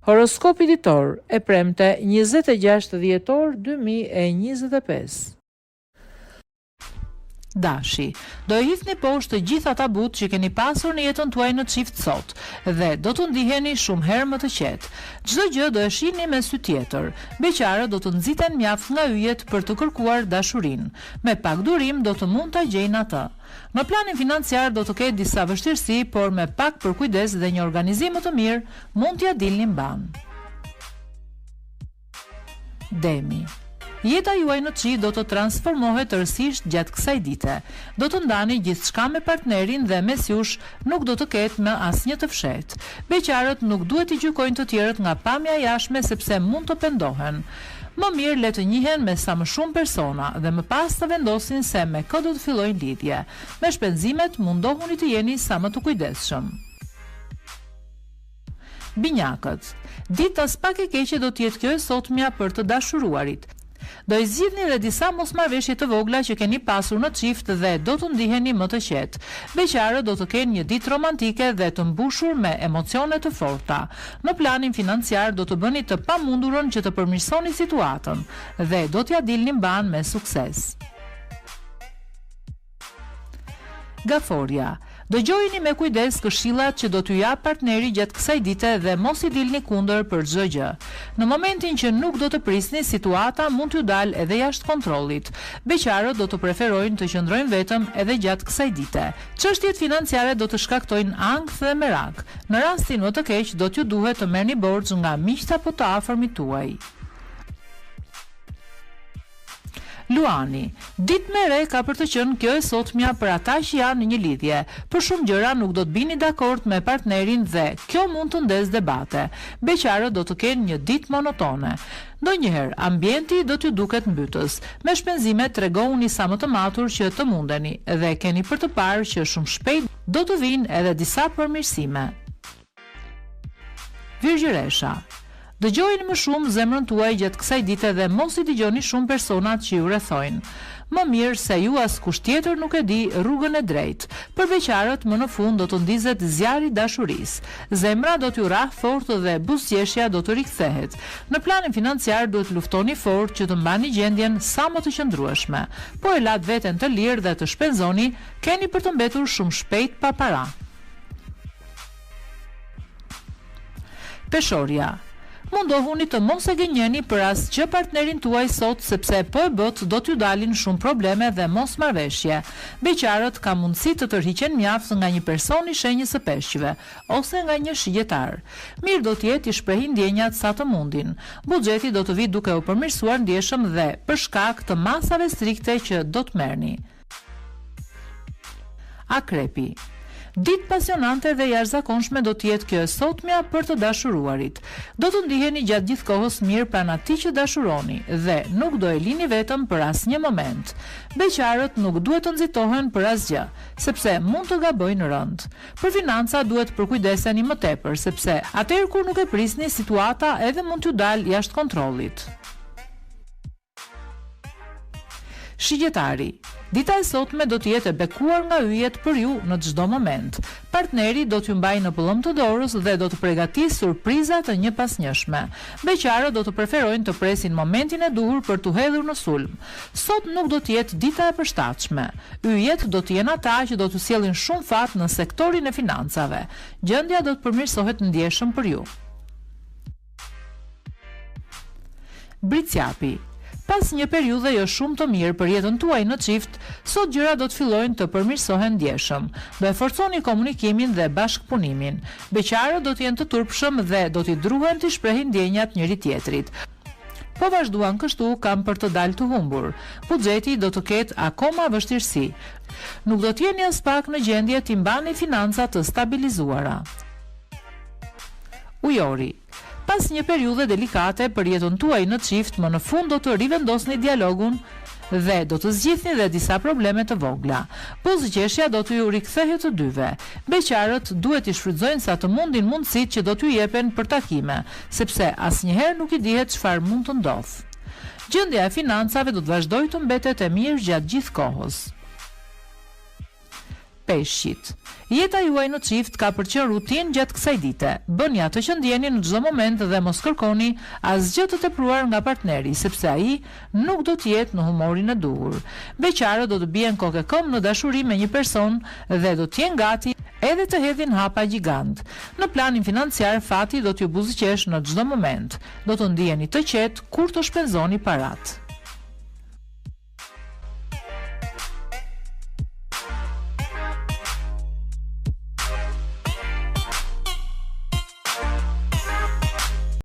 Horoskopi ditor e premte 26 dhjetor 2025. Dashi, do e hidhni poshtë të gjitha tabut që keni pasur në jetën tuaj në çift sot dhe do të ndiheni shumë herë më të qetë. Çdo gjë do e shihni me sy tjetër. Beqarët do të nxiten mjaft nga yjet për të kërkuar dashurinë. Me pak durim do të mund ta gjejnë atë. Në planin financiar do të ketë disa vështirësi, por me pak përkujdes dhe një organizim më të mirë mund t'ia dilni mban. Demi. Jeta juaj në qi do të transformohet tërësisht gjatë kësaj dite. Do të ndani gjithçka me partnerin dhe mes jush nuk do të ketë më asnjë të fshehtë. Beqarët nuk duhet i gjykojnë të tjerët nga pamja jashtme sepse mund të pendohen. Më mirë le të njihen me sa më shumë persona dhe më pas të vendosin se me kë do të fillojnë lidhje. Me shpenzimet mundohuni të jeni sa më të kujdesshëm. Binjakët. Dita pak e keqe do të jetë kjo e sotmja për të dashuruarit. Do i zgjidhni edhe disa mosmarrveshje të vogla që keni pasur në çift dhe do të ndiheni më të qetë. Beqarët do të kenë një ditë romantike dhe të mbushur me emocione të forta. Në planin financiar do të bëni të pamundurën që të përmirësoni situatën dhe do t'ja dilni mban me sukses. Gaforia. Dëgjojini me kujdes këshillat që do t'ju jap partneri gjatë kësaj dite dhe mos i dilni kundër për çdo gjë. Në momentin që nuk do të prisni, situata mund t'ju dalë edhe jashtë kontrollit. Beqarët do të preferojnë të qëndrojnë vetëm edhe gjatë kësaj dite. Çështjet financiare do të shkaktojnë ankth dhe merak. Në rastin më të keq do t'ju duhet të merrni borxh nga miqtë apo të afërmit tuaj. Luani. Ditë me re ka për të qenë kjo e sotmja për ata që janë në një lidhje. Për shumë gjëra nuk do të bini dakord me partnerin dhe kjo mund të ndezë debate. Beqarët do të kenë një ditë monotone. Ndonjëherë ambienti do t'ju duket mbytës. Me shpenzime tregoni sa më të matur që të mundeni dhe keni për të parë që shumë shpejt do të vinë edhe disa përmirësime. Virgjëresha. Dëgjojini më shumë zemrën tuaj gjatë kësaj dite dhe mos i dëgjoni shumë personat që ju rrethojnë. Më mirë se ju askush tjetër nuk e di rrugën e drejtë. Për beqarët më në fund do të ndizet zjarri i dashurisë. Zemra do t'ju rrah fort dhe buzëqeshja do të rikthehet. Në planin financiar duhet luftoni fort që të mbani gjendjen sa më të qëndrueshme. Po e lat veten të lirë dhe të shpenzoni, keni për të mbetur shumë shpejt pa para. Peshorja. Mundohuni të mos e gënjeni për asgjë partnerin tuaj sot sepse po e bët do t'ju dalin shumë probleme dhe mosmarrveshje. Beqarët ka mundësi të tërhiqen mjaft nga një person i shenjës së peshqive ose nga një shigjetar. Mirë do t'jetë i shprehin ndjenjat sa të mundin. Buxheti do të vi duke u përmirësuar ndjeshëm dhe për shkak të masave strikte që do të merrni. Akrepi. Ditë pasionante dhe jashtëzakonshme do të jetë kjo e sotmja për të dashuruarit. Do të ndiheni gjatë gjithë kohës mirë pranë atij që dashuroni dhe nuk do e lini vetëm për asnjë moment. Beqarët nuk duhet të nxitohen për asgjë, sepse mund të gabojnë rënd. Për financa duhet përkujdeseni më tepër, sepse atëherë kur nuk e prisni, situata edhe mund t'ju dalë jashtë kontrollit. Shigjetari. Dita e sotme do të jetë e bekuar nga yjet për ju në çdo moment. Partneri do t'ju mbajë në pëllëm të dorës dhe do të përgatisë surpriza të njëpasnjëshme. Beqarët do të preferojnë të presin momentin e duhur për t'u hedhur në sulm. Sot nuk do të jetë dita e përshtatshme. Yjet do të jenë ata që do t'ju sjellin shumë fat në sektorin e financave. Gjendja do të përmirësohet ndjeshëm për ju. Bricjapi. Pas një periudhe jo shumë të mirë për jetën tuaj në çift, sot gjëra do të fillojnë të përmirësohen ndjeshëm. Do e forconi komunikimin dhe bashkëpunimin. Beqarët do të jenë të turpshëm dhe do t'i druhen të shprehin ndjenjat njëri tjetrit. Po vazhduan kështu, kam për të dalë të humbur. Buxheti do të ketë akoma vështirësi. Nuk do të jeni as pak në gjendje t'i mbani financat të stabilizuara. Ujori. Pas një periudhe delikate për jetën tuaj në çift, më në fund do të rivendosni dialogun dhe do të zgjidhni dhe disa probleme të vogla. Buzëqeshja do t'ju rikthehet të dyve. Beqarët duhet i shfrytëzojnë sa të mundin mundësitë që do t'ju jepen për takime, sepse asnjëherë nuk i dihet çfarë mund të ndodhë. Gjendja e financave do të vazhdojë të mbetet e mirë gjatë gjithë kohës. peshqit. Jeta juaj në çift ka për qënë rutinë gjatë kësaj dite. Bëni atë që ndjeni në çdo moment dhe mos kërkoni asgjë të tepruar nga partneri, sepse ai nuk do të jetë në humorin e duhur. Beqarët do të bien kokë këmbë në dashuri me një person dhe do të jenë gati edhe të hedhin hapa gjigant. Në planin financiar, fati do t'ju buzëqesh në çdo moment. Do të ndiheni të qetë kur të shpenzoni parat.